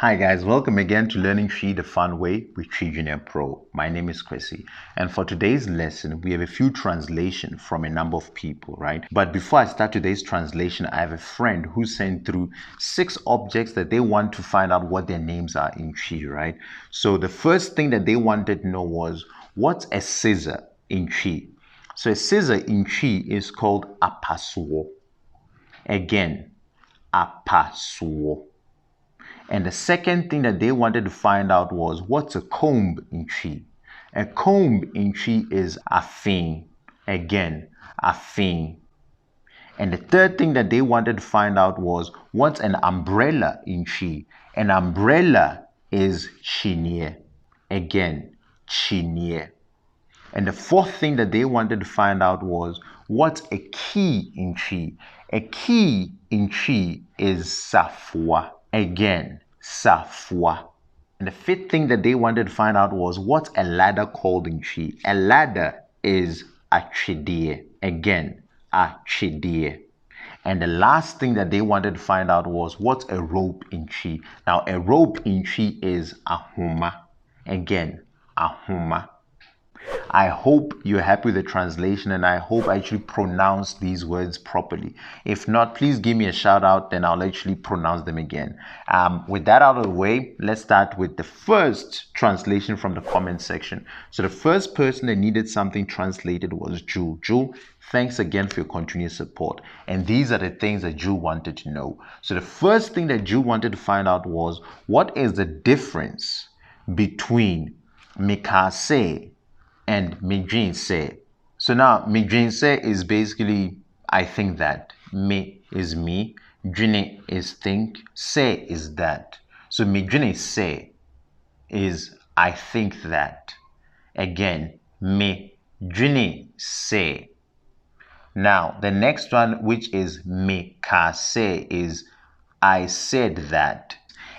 Hi guys, welcome again to Learning TWI the Fun Way with Kyineɛ Pro. My name is Chrissy, and for today's lesson, we have a few translations from a number of people, right? But before I start today's translation, I have a friend who sent through 6 objects that they want to find out what their names are in TWI, right? So the first thing that they wanted to know was, what's a scissor in TWI? So a scissor in TWI is called Apasoɔ. Again, Apasoɔ. And the second thing that they wanted to find out was, what's a comb in TWI? A comb in TWI is afin. Again, afin. And the third thing that they wanted to find out was, what's an umbrella in TWI? An umbrella is Kyineɛ. Again, Kyineɛ. And the fourth thing that they wanted to find out was, what's a key in TWI? A key in TWI is Safoa. Again, Safoa. And the fifth thing that they wanted to find out was, what's a ladder called in TWI? A ladder is Atwedeɛ. Again, Atwedeɛ. And the last thing that they wanted to find out was, what's a rope in TWI? Now, a rope in TWI is Ahoma. Again, Ahoma. I hope you're happy with the translation, and I hope I actually pronounce these words properly. If not, please give me a shout out, then I'll actually pronounce them again. With that out of the way, let's start with the first translation from the comment section. So the first person that needed something translated was Jewel. Jewel, thanks again for your continuous support. And these are the things that Jewel wanted to know. So the first thing that Jewel wanted to find out was, what is the difference between Mekaa and Medwene. So now Medwene is basically I think that, me is me, dwene is think, say is that. So Medwene is I think that. Again, Medwene. Now the next one, which is Mekaa, is I said that.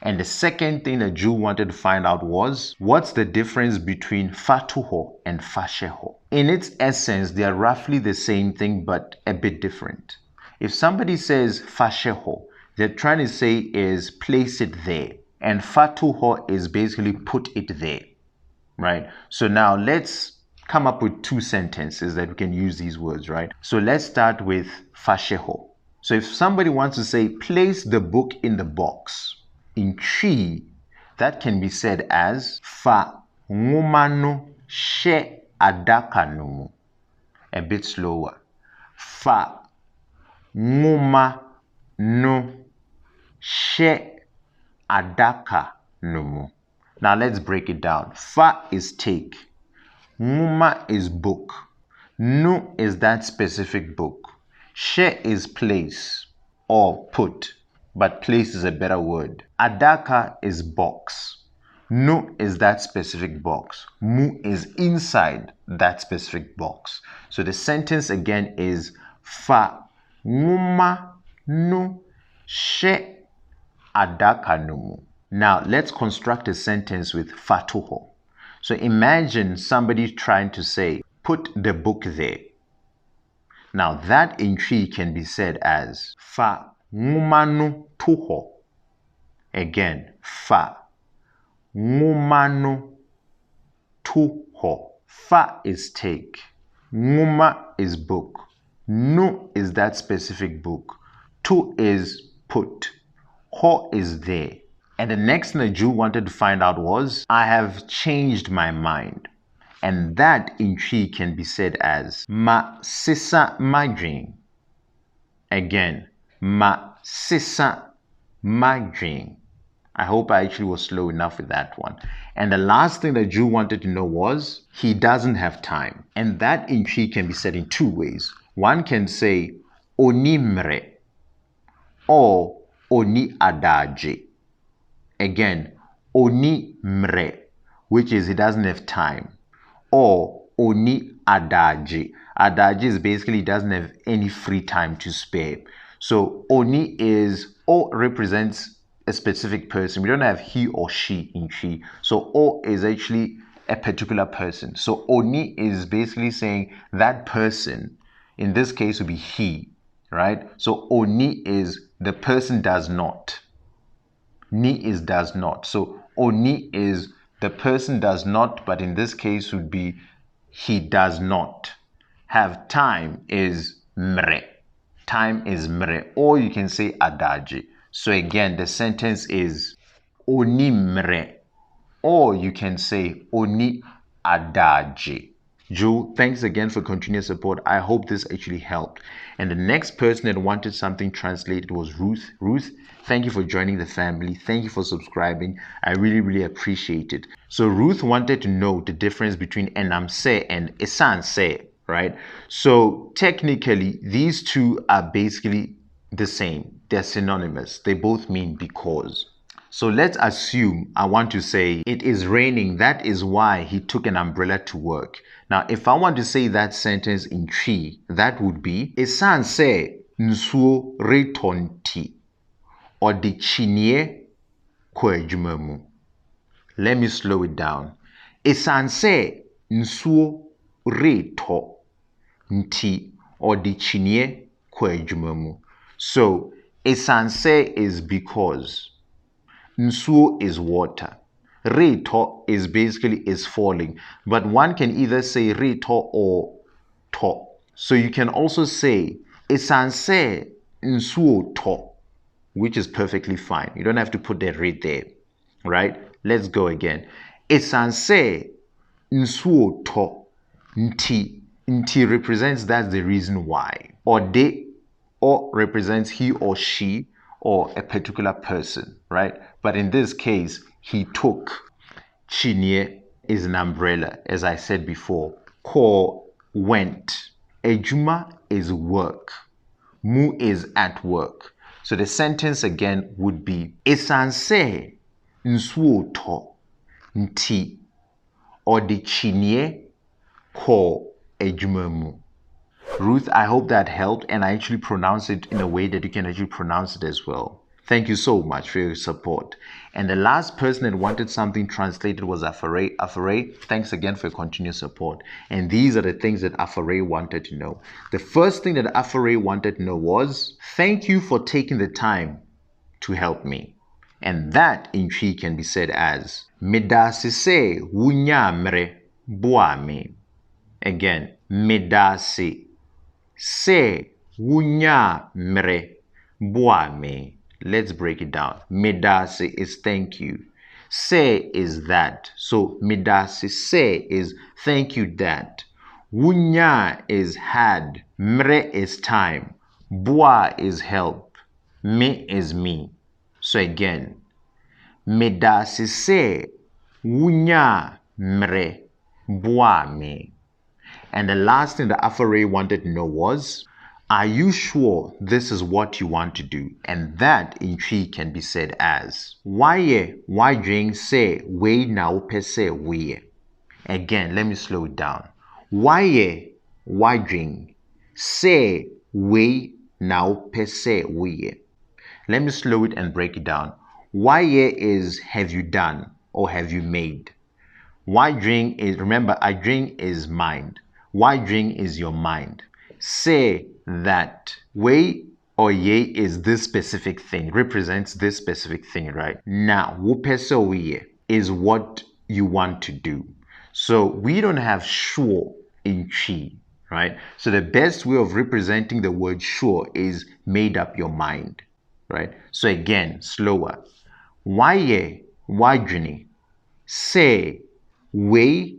And the second thing that Jewel wanted to find out was, what's the difference between fatuho and fasheho? In its essence, they are roughly the same thing, but a bit different. If somebody says fasheho, they're trying to say is place it there. And fatuho is basically put it there, right? So now let's come up with 2 sentences that we can use these words, right? So let's start with fasheho. So if somebody wants to say, place the book in the box, in TWI, that can be said as fa nnwoma no hyɛ adaka no mu. A bit slower. Fa nnwoma no hyɛ adaka no mu. Now let's break it down. Fa is take. Nnwoma is book. No is that specific book. Hyɛ is place or put. But place is a better word. Adaka is box. No is that specific box. Mu is inside that specific box. So the sentence again is fa nnwoma no hyɛ adaka no mu. Now let's construct a sentence with fatuho. So imagine somebody trying to say, put the book there. Now that in TWI can be said as fa nnwoma no to hɔ. Again, fa nnwoma no to hɔ. Fa is take. Nnwoma is book. No is that specific book. To is put. Hɔ is there. And the next thing the Jew wanted to find out was, I have changed my mind. And that in TWI can be said as ma Sesa Medwene. Again, ma Sesa Medwene. I hope I actually was slow enough with that one. And the last thing that Jew wanted to know was, he doesn't have time. And that in TWI can be said in 2 ways. One can say ɔnni mmerɛ or ɔnni adagyeɛ. Again, ɔnni mmerɛ, which is he doesn't have time, or ɔnni adagyeɛ. Adagyeɛ is basically he doesn't have any free time to spare. So ɔnni is, O represents a specific person. We don't have he or she in TWI. So O is actually a particular person. So ɔnni is basically saying that person, in this case would be he, right? So ɔnni is the person does not. Ni is does not. So ɔnni is the person does not, but in this case would be he does not. Have time is mmerɛ. Time is mmerɛ. Or you can say adagyeɛ. So again, the sentence is ɔnni mmerɛ. Or you can say ɔnni adagyeɛ. Joe, thanks again for continuous support. I hope this actually helped. And the next person that wanted something translated was Ruth. Ruth, thank you for joining the family. Thank you for subscribing. I really, really appreciate it. So Ruth wanted to know the difference between ɛsansɛ and ɛsansɛ, right? So technically, these two are basically the same. They're synonymous. They both mean because. So let's assume I want to say it is raining. That is why he took an umbrella to work. Now, if I want to say that sentence in TWI, that would be Ɛsansɛ nsuo retɔ nti ɔde Kyineɛ kɔ adwuma mu. Let me slow it down. Ɛsansɛ nsuo retɔ nti ɔde Kyineɛ kɔ adwuma mu. So Ɛsansɛ is because. Nsuo is water. Retɔ is basically is falling. But one can either say retɔ or tɔ. So you can also say Ɛsansɛ nsuo tɔ, which is perfectly fine. You don't have to put that right there. Right? Let's go again. Ɛsansɛ nsuo tɔ nti. Nti represents that's the reason why. Ɔde or represents he or she or a particular person, right? But in this case, he took. Kyineɛ is an umbrella, as I said before. Kɔ went. Adwuma is work. Mu is at work. So the sentence again would be Ɛsansɛ nsuo tɔ nti ɔde Kyineɛ kɔ adwuma mu. Ruth, I hope that helped, and I actually pronounced it in a way that you can actually pronounce it as well. Thank you so much for your support. And the last person that wanted something translated was Afare. Afare, thanks again for your continued support. And these are the things that Afare wanted to know. The first thing that Afare wanted to know was, thank you for taking the time to help me. And that in TWI can be said as, Medase se wunya mmerɛ boa me. Again, medase se wunya mmerɛ boa me. Let's break it down. Medase is thank you. Se is that. So medase se is thank you that. Wunya is had. Mmerɛ is time. Boa is help. Me is me. So again, medase se wunya mmerɛ boa me. And the last thing that Afare wanted to know was, are you sure this is what you want to do? And that in TWI can be said as, why wadwin say wei na wopɛ sɛ woyɛ? Again, let me slow it down. Why wadwin say wei na wopɛ sɛ woyɛ? Let me slow it and break it down. Why is have you done or have you made? Wadwin is, remember, adwin is mind. Wadwin is your mind. Say that wei or ye is this specific thing, represents this specific thing, right? Now, wopɛ sɛ woyɛ is what you want to do. So we don't have sure in TWI, right? So the best way of representing the word sure is made up your mind, right? So again, slower. Why wadwene say wei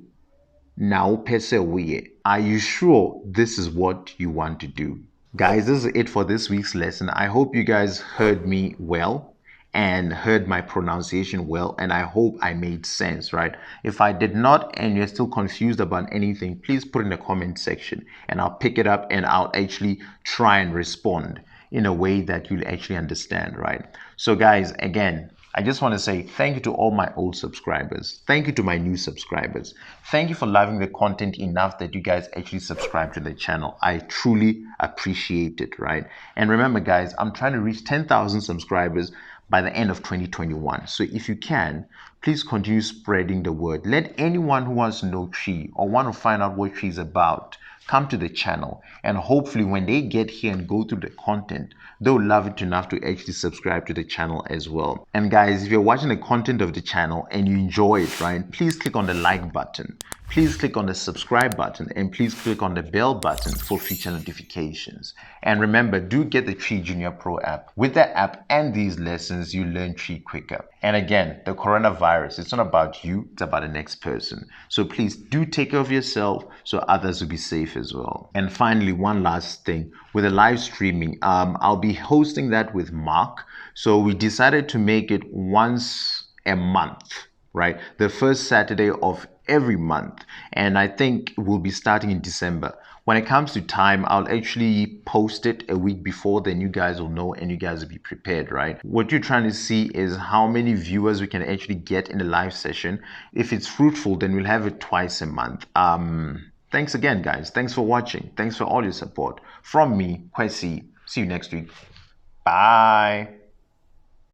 na wopɛ sɛ woyɛ? Are you sure this is what you want to do? Guys, this is it for this week's lesson. I hope you guys heard me well and heard my pronunciation well, and I hope I made sense, right? If I did not and you're still confused about anything, please put in the comment section and I'll pick it up and I'll actually try and respond in a way that you'll actually understand, right? So guys, again, I just want to say thank you to all my old subscribers. Thank you to my new subscribers. Thank you for loving the content enough that you guys actually subscribe to the channel. I truly appreciate it, right? And remember, guys, I'm trying to reach 10,000 subscribers by the end of 2021. So if you can, please continue spreading the word. Let anyone who wants to know TWI or want to find out what TWI is about come to the channel, and hopefully when they get here and go through the content, they'll love it enough to actually subscribe to the channel as well. And guys, if you're watching the content of the channel and you enjoy it, right, please click on the like button, please click on the subscribe button, and please click on the bell button for future notifications. And remember, do get the TWI Junior Pro app. With the app and these lessons, you learn TWI quicker. And again, the coronavirus, it's not about you, it's about the next person. So please do take care of yourself so others will be safe as well. And finally, one last thing, with the live streaming, I'll be hosting that with Mark. So we decided to make it once a month, right? The first Saturday of every month. And I think we'll be starting in December. When it comes to time, I'll actually post it a week before, then you guys will know and you guys will be prepared, right? What you're trying to see is how many viewers we can actually get in the live session. If it's fruitful, then we'll have it twice a month. Thanks again, guys. Thanks for watching. Thanks for all your support. From me, Kwesi. See you next week. Bye.